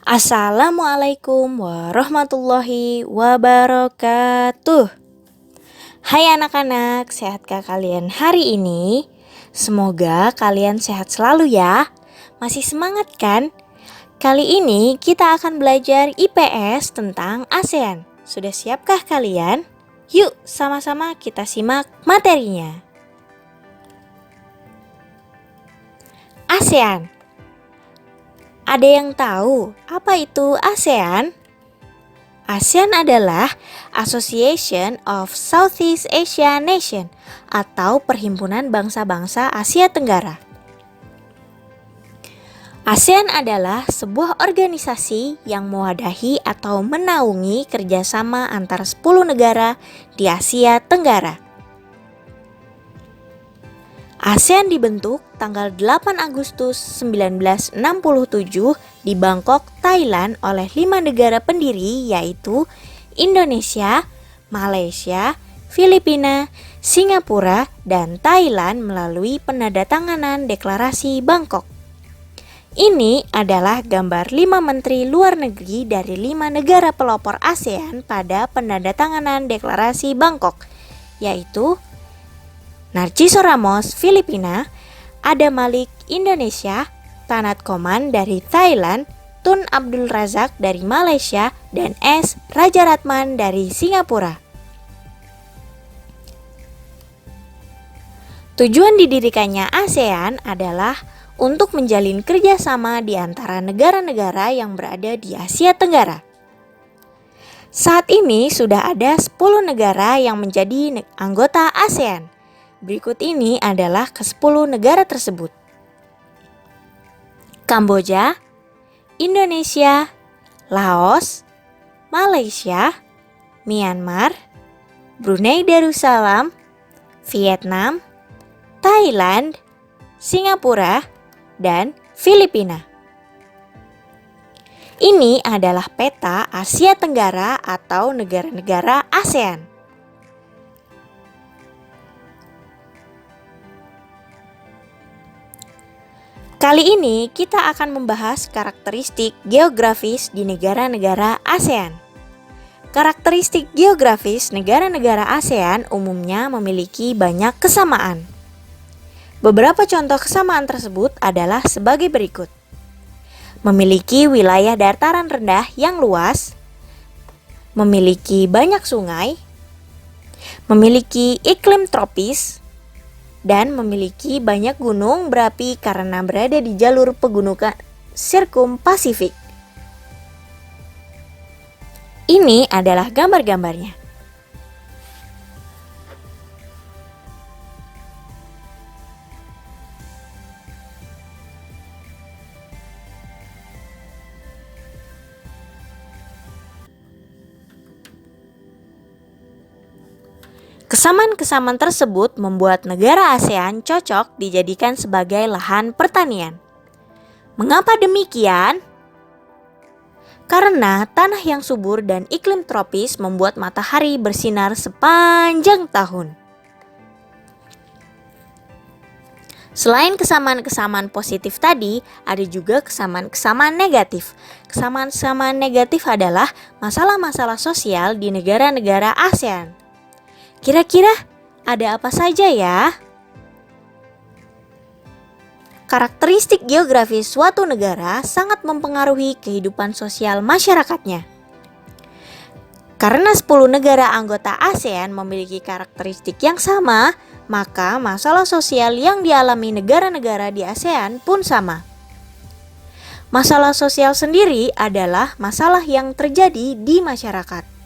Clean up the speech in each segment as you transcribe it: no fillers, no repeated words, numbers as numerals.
Assalamualaikum warahmatullahi wabarakatuh. Hai anak-anak, sehatkah kalian hari ini? Semoga kalian sehat selalu ya. Masih semangat kan? Kali ini kita akan belajar IPS tentang ASEAN. Sudah siapkah kalian? Yuk sama-sama kita simak materinya. ASEAN. Ada yang tahu apa itu ASEAN? ASEAN adalah Association of Southeast Asia Nation atau Perhimpunan Bangsa-Bangsa Asia Tenggara. ASEAN adalah sebuah organisasi yang mewadahi atau menaungi kerjasama antara 10 negara di Asia Tenggara. ASEAN dibentuk tanggal 8 Agustus 1967 di Bangkok, Thailand oleh 5 negara pendiri yaitu Indonesia, Malaysia, Filipina, Singapura, dan Thailand melalui penandatanganan Deklarasi Bangkok. Ini adalah gambar 5 menteri luar negeri dari 5 negara pelopor ASEAN pada penandatanganan Deklarasi Bangkok, yaitu Narciso Ramos, Filipina, Adam Malik, Indonesia, Tanat Koman dari Thailand, Tun Abdul Razak dari Malaysia, dan S. Rajaratman dari Singapura. Tujuan didirikannya ASEAN adalah untuk menjalin kerjasama di antara negara-negara yang berada di Asia Tenggara. Saat ini sudah ada 10 negara yang menjadi anggota ASEAN. Berikut ini adalah ke-10 negara tersebut: Kamboja, Indonesia, Laos, Malaysia, Myanmar, Brunei Darussalam, Vietnam, Thailand, Singapura, dan Filipina. Ini adalah peta Asia Tenggara atau negara-negara ASEAN. Kali ini kita akan membahas karakteristik geografis di negara-negara ASEAN. Karakteristik geografis negara-negara ASEAN umumnya memiliki banyak kesamaan. Beberapa contoh kesamaan tersebut adalah sebagai berikut: memiliki wilayah dataran rendah yang luas, memiliki banyak sungai, memiliki iklim tropis, dan memiliki banyak gunung berapi karena berada di jalur pegunungan Sirkum Pasifik. Ini adalah gambar-gambarnya. Kesamaan-kesamaan tersebut membuat negara ASEAN cocok dijadikan sebagai lahan pertanian. Mengapa demikian? Karena tanah yang subur dan iklim tropis membuat matahari bersinar sepanjang tahun. Selain kesamaan-kesamaan positif tadi, ada juga kesamaan-kesamaan negatif. Kesamaan-kesamaan negatif adalah masalah-masalah sosial di negara-negara ASEAN. Kira-kira ada apa saja ya? Karakteristik geografis suatu negara sangat mempengaruhi kehidupan sosial masyarakatnya. Karena 10 negara anggota ASEAN memiliki karakteristik yang sama, maka masalah sosial yang dialami negara-negara di ASEAN pun sama. Masalah sosial sendiri adalah masalah yang terjadi di masyarakat.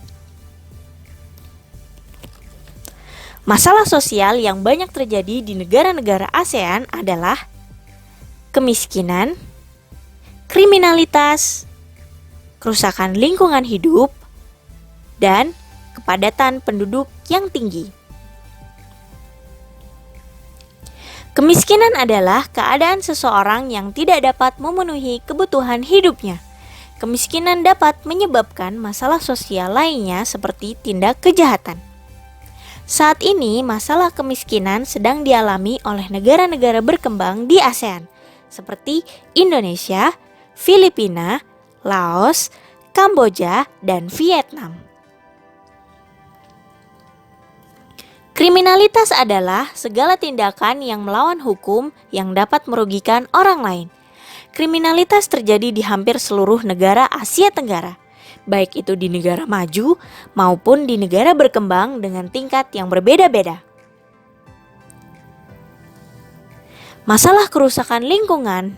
Masalah sosial yang banyak terjadi di negara-negara ASEAN adalah kemiskinan, kriminalitas, kerusakan lingkungan hidup, dan kepadatan penduduk yang tinggi. Kemiskinan adalah keadaan seseorang yang tidak dapat memenuhi kebutuhan hidupnya. Kemiskinan dapat menyebabkan masalah sosial lainnya seperti tindak kejahatan. Saat ini, masalah kemiskinan sedang dialami oleh negara-negara berkembang di ASEAN, seperti Indonesia, Filipina, Laos, Kamboja, dan Vietnam. Kriminalitas adalah segala tindakan yang melawan hukum yang dapat merugikan orang lain. Kriminalitas terjadi di hampir seluruh negara Asia Tenggara, baik itu di negara maju maupun di negara berkembang dengan tingkat yang berbeda-beda. Masalah kerusakan lingkungan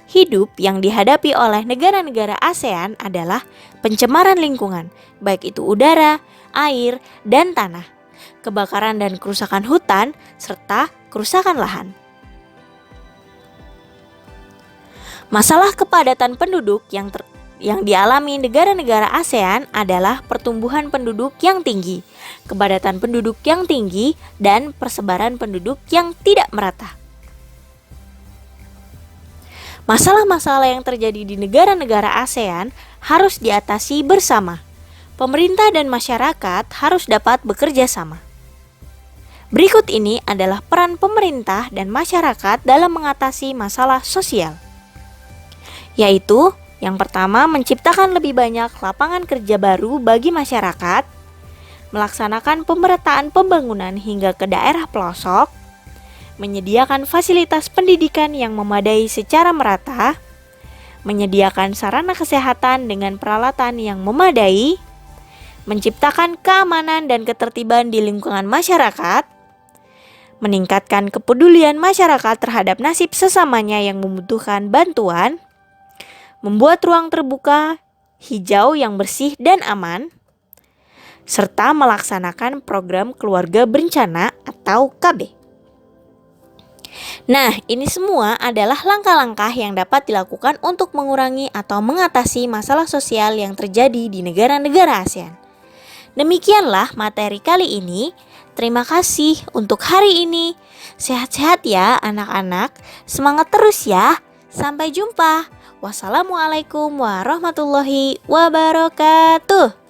hidup yang dihadapi oleh negara-negara ASEAN adalah pencemaran lingkungan, baik itu udara, air, dan tanah, kebakaran dan kerusakan hutan, serta kerusakan lahan. Masalah kepadatan penduduk yang dialami negara-negara ASEAN adalah pertumbuhan penduduk yang tinggi, kepadatan penduduk yang tinggi, dan persebaran penduduk yang tidak merata. Masalah-masalah yang terjadi di negara-negara ASEAN harus diatasi bersama. Pemerintah dan masyarakat harus dapat bekerja sama. Berikut ini adalah peran pemerintah dan masyarakat dalam mengatasi masalah sosial. Yaitu, yang pertama, menciptakan lebih banyak lapangan kerja baru bagi masyarakat, melaksanakan pemerataan pembangunan hingga ke daerah pelosok, menyediakan fasilitas pendidikan yang memadai secara merata, menyediakan sarana kesehatan dengan peralatan yang memadai, menciptakan keamanan dan ketertiban di lingkungan masyarakat, meningkatkan kepedulian masyarakat terhadap nasib sesamanya yang membutuhkan bantuan, membuat ruang terbuka, hijau yang bersih dan aman, serta melaksanakan program keluarga berencana atau KB. Nah, ini semua adalah langkah-langkah yang dapat dilakukan untuk mengurangi atau mengatasi masalah sosial yang terjadi di negara-negara ASEAN. Demikianlah materi kali ini. Terima kasih untuk hari ini. Sehat-sehat ya anak-anak. Semangat terus ya. Sampai jumpa. Wassalamualaikum warahmatullahi wabarakatuh.